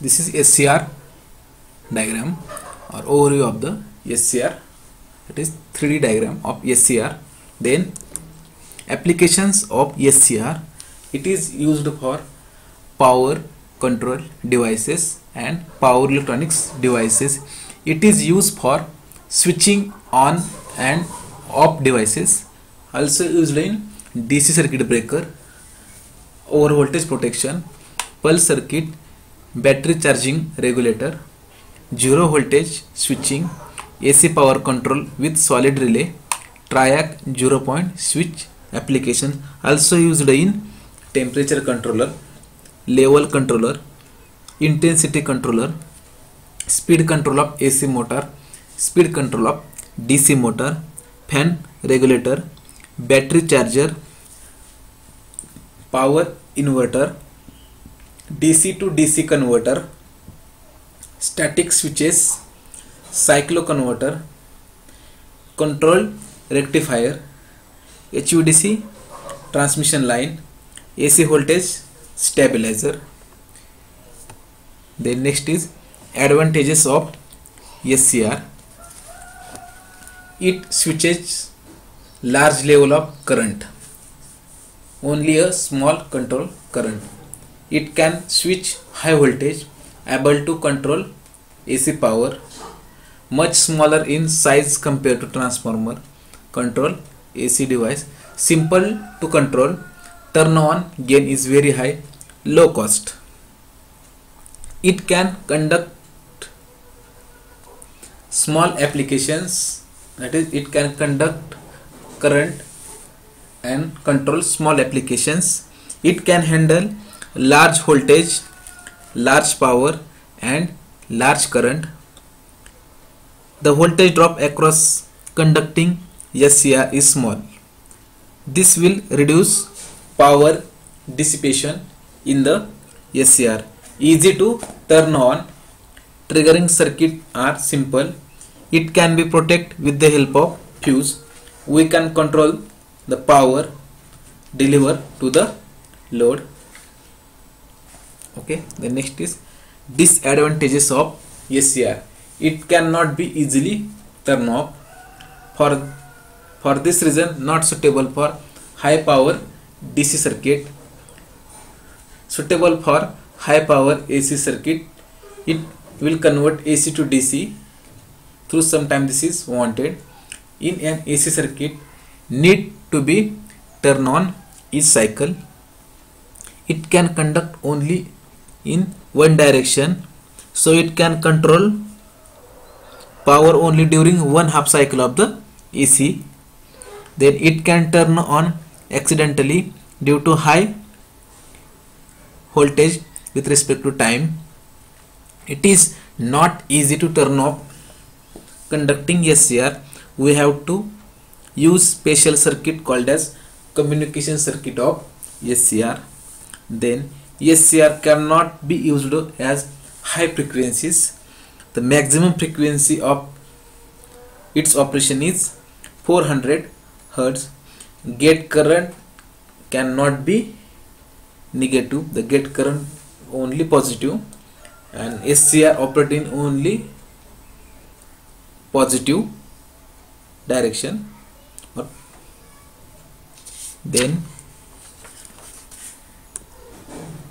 This is SCR diagram or overview of the SCR. It is 3D diagram of SCR. Then applications of SCR. It is used for power control devices and power electronics devices. It is used for switching on and off devices. Also used in DC circuit breaker, over voltage protection, pulse circuit, battery charging regulator, zero voltage switching, AC power control with solid relay, triac 0-point switch application. Also used in temperature controller, level controller, intensity controller, speed control of AC motor, speed control of DC motor, fan regulator, battery charger, power inverter, DC to DC converter, static switches, cycloconverter, control rectifier, HVDC transmission line, AC voltage stabilizer. Then next is advantages of SCR. It switches large level of current, only a small control current. It can switch high voltage, able to control AC power, much smaller in size compared to transformer, control AC device, simple to control, turn on gain is very high, low cost. It can conduct small applications, that is it can conduct current and control small applications. It can handle large voltage, large power and large current. The voltage drop across conducting SCR is small. This will reduce power dissipation in the SCR. Easy to turn on, triggering circuit are simple. It can be protected with the help of fuse. We can control the power deliver to the load. Okay, the next is disadvantages of SCR. It cannot be easily turned off. For this reason, not suitable for high power DC circuit. Suitable for high power AC circuit. It will convert AC to DC. Through some time this is wanted. In an AC circuit, need to be turned on each cycle. It can conduct only in one direction, so it can control power only during one half cycle of the AC. Then it can turn on accidentally due to high voltage with respect to time. It is not easy to turn off. Conducting SCR, we have to use special circuit called as communication circuit of SCR. Then SCR cannot be used as high frequencies. The maximum frequency of its operation is 400 Hz. Gate current cannot be negative. The gate current only positive, and SCR operating only positive direction. Then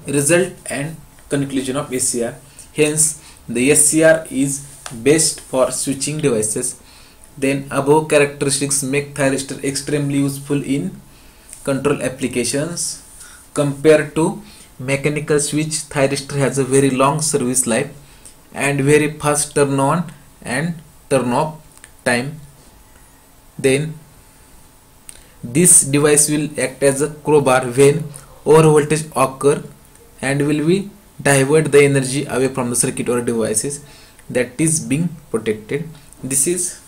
result and conclusion of SCR. Hence the SCR is best for switching devices. Then above characteristics make thyristor extremely useful in control applications. Compared to mechanical switch, thyristor has a very long service life and very fast turn on and turn off time. Then this device will act as a crowbar when over voltage occur and will be divert the energy away from the circuit or devices that is being protected. This is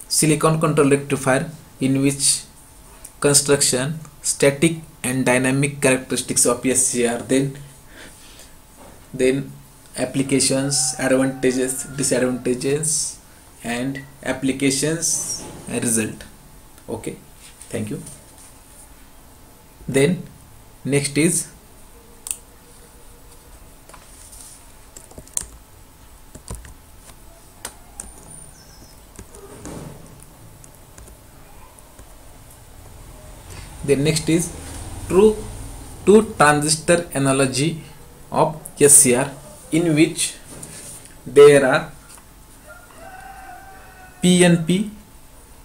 silicon control rectifier, in which construction, static and dynamic characteristics of SCR. Then applications, advantages, disadvantages and applications and result. Okay, thank you. Then next is Then next is true two transistor analogy of SCR, in which there are PNP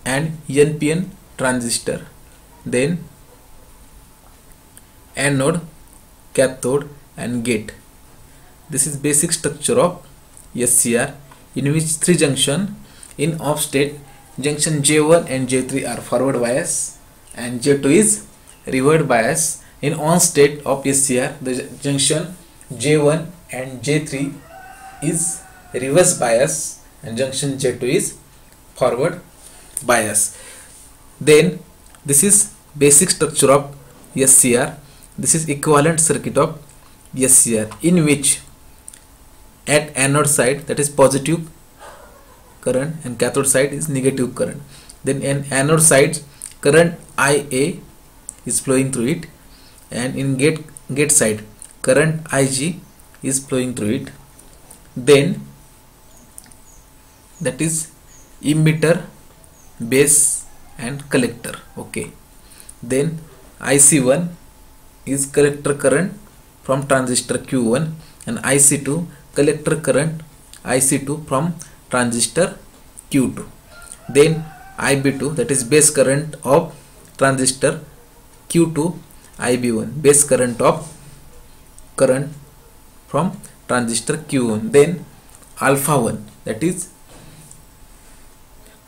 and NPN transistor, then anode, cathode and gate. This is basic structure of SCR, in which three junction in off state. Junction J1 and J3 are forward bias and J2 is reverse bias. In on state of SCR, the junction J1 and J3 is reverse bias and junction J2 is forward bias. Then this is basic structure of SCR. This is equivalent circuit of SCR, in which at anode side, that is positive current, and cathode side is negative current. Then in anode side, current IA is flowing through it, and in gate side, current IG is flowing through it. Then that is emitter, base and collector. Okay. Then IC1 is collector current from transistor Q1, and IC2 collector current IC2 from transistor Q2. Then IB2, that is base current of transistor Q2, IB1 base current of current from transistor Q1. Then alpha 1, that is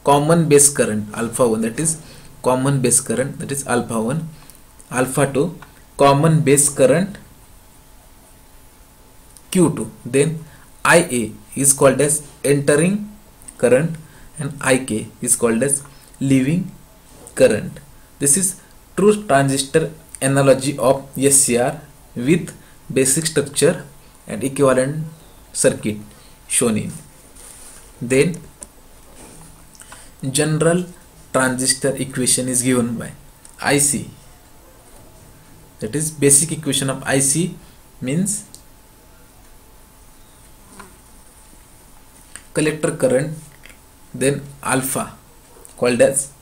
common base current, alpha 1, that is common base current, that is alpha 1. Alpha 2, common base current Q2. Then IA is called as entering current and IK is called as leaving current. This is true transistor analogy of SCR with basic structure and equivalent circuit shown in. Then general transistor equation is given by IC, that is basic equation of IC means collector current, then alpha called as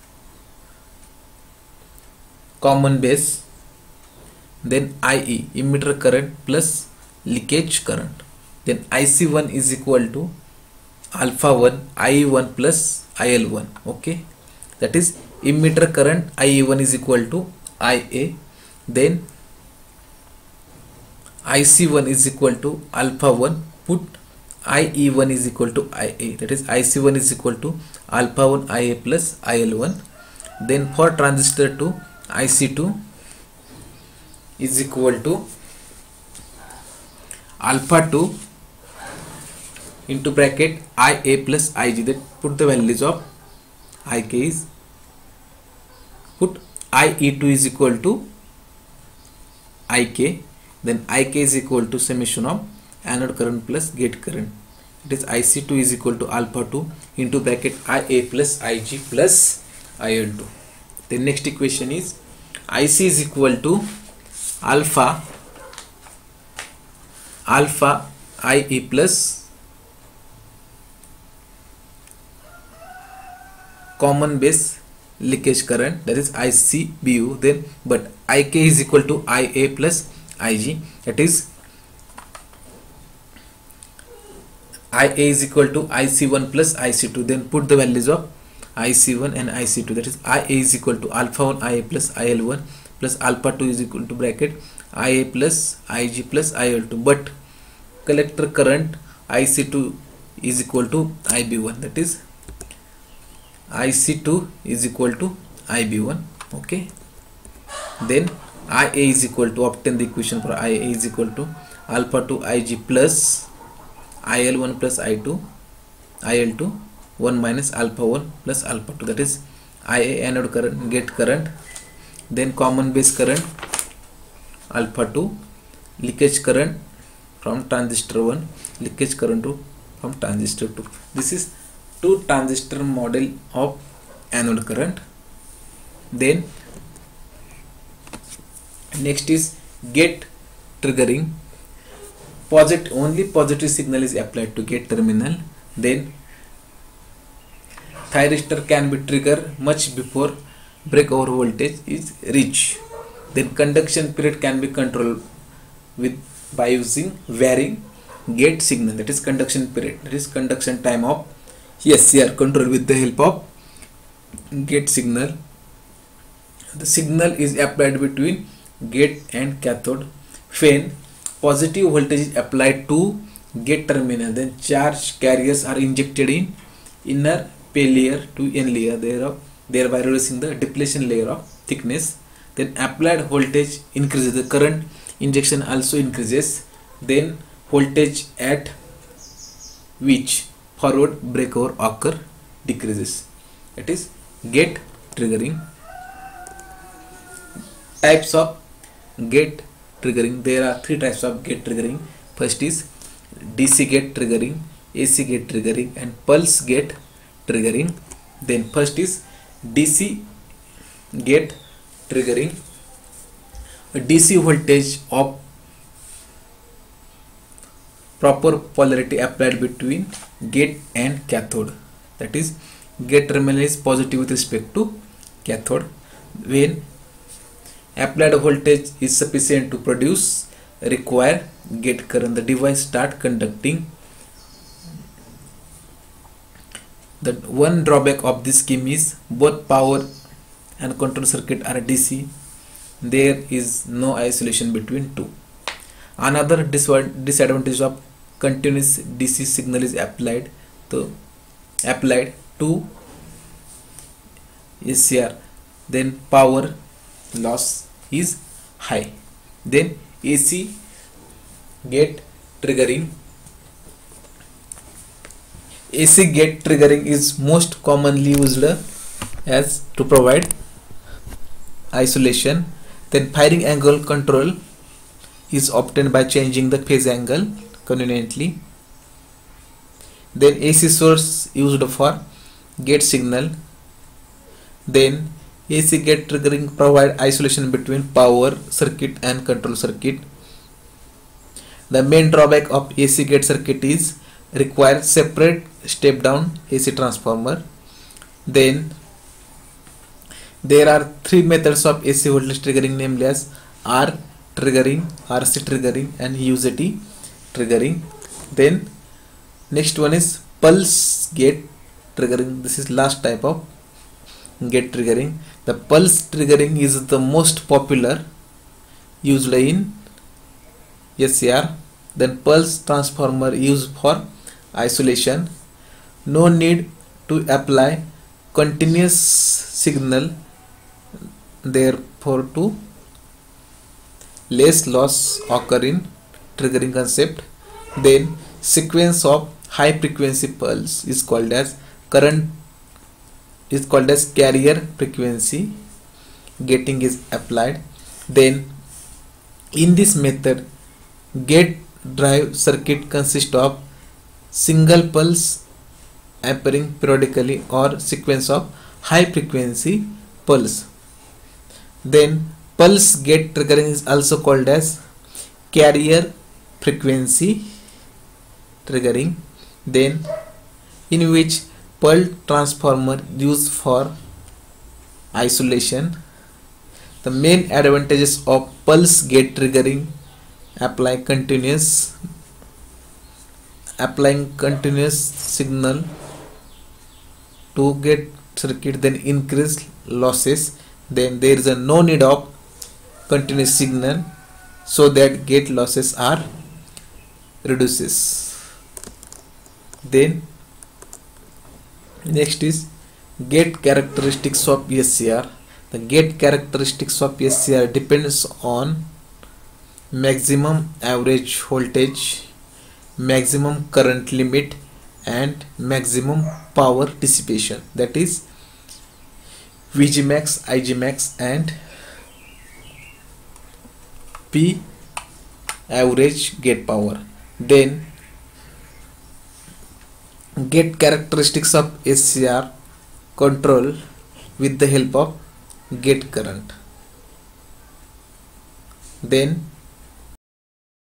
common base, then IE emitter current plus leakage current. Then IC1 is equal to alpha 1 IE1 plus IL1. Okay, that is emitter current IE1 is equal to IA. Then IC1 is equal to alpha 1, put IE1 is equal to IA, that is IC1 is equal to alpha 1 IA plus IL1. Then for transistor 2, IC2 is equal to alpha 2 into bracket IA plus IG, that put the values of IK is, put IE2 is equal to IK, then IK is equal to summation of anode current plus gate current, it is IC2 is equal to alpha 2 into bracket IA plus IG plus IL2. The next equation is IC is equal to alpha IE plus common base leakage current, that is ICBU. Then but IK is equal to IA plus IG, that is IA is equal to IC1 plus IC2. Then put the values of IC1 and IC2, that is IA is equal to alpha 1 IA plus IL1 plus alpha 2 is equal to bracket IA plus IG plus IL2, but collector current IC2 is equal to IB1, that is IC2 is equal to IB1. Okay, then IA is equal to, obtain the equation for IA is equal to alpha 2 IG plus IL1 plus IL2 1 minus alpha 1 plus alpha 2, that is IA anode current, gate current, then common base current alpha 2, leakage current from transistor 1, leakage current from transistor 2. This is two transistor model of anode current. Then next is gate triggering. Only positive signal is applied to gate terminal. Then thyristor can be triggered much before breakover voltage is reached. Then conduction period can be controlled with by using varying gate signal, that is conduction period, that is conduction time of SCR control with the help of gate signal. The signal is applied between gate and cathode. When positive voltage is applied to gate terminal, then charge carriers are injected in inner P layer to N layer, thereby reducing the depletion layer of thickness. Then applied voltage increases, the current injection also increases. Then voltage at which forward breakover occur decreases. It is gate triggering. Types of gate triggering. There are three types of gate triggering. First is DC gate triggering, AC gate triggering, and pulse gate triggering. Then first is DC gate triggering. A DC voltage of proper polarity applied between gate and cathode, that is gate terminal is positive with respect to cathode. When applied voltage is sufficient to produce required gate current, the device start conducting. The one drawback of this scheme is both power and control circuit are DC. There is no isolation between two. Another disadvantage of continuous DC signal is applied to SCR, then power loss is high. Then AC gate triggering. AC gate triggering is most commonly used as to provide isolation. Then firing angle control is obtained by changing the phase angle conveniently. Then AC source used for gate signal. Then AC gate triggering provide isolation between power circuit and control circuit. The main drawback of AC gate circuit is require separate step down AC transformer. Then there are three methods of AC voltage triggering, namely as R triggering, RC triggering, and UJT triggering. Then next one is pulse gate triggering. This is last type of gate triggering. The pulse triggering is the most popular, used in SCR. Then pulse transformer used for isolation. No need to apply continuous signal, therefore to less loss occur in triggering concept. Then sequence of high frequency pulse is called as carrier frequency gating is applied. Then in this method, gate drive circuit consists of single pulse appearing periodically or sequence of high frequency pulse. Then pulse gate triggering is also called as carrier frequency triggering, then in which pulse transformer used for isolation. The main advantages of pulse gate triggering: applying continuous signal to gate circuit, then increase losses. Then there is no need of continuous signal, so that gate losses are reduces. Then next is gate characteristics of SCR. The gate characteristics of SCR depends on maximum average voltage, maximum current limit, and maximum power dissipation, that is Vg max, Ig max, and P average gate power. Then gate characteristics of SCR control with the help of gate current. Then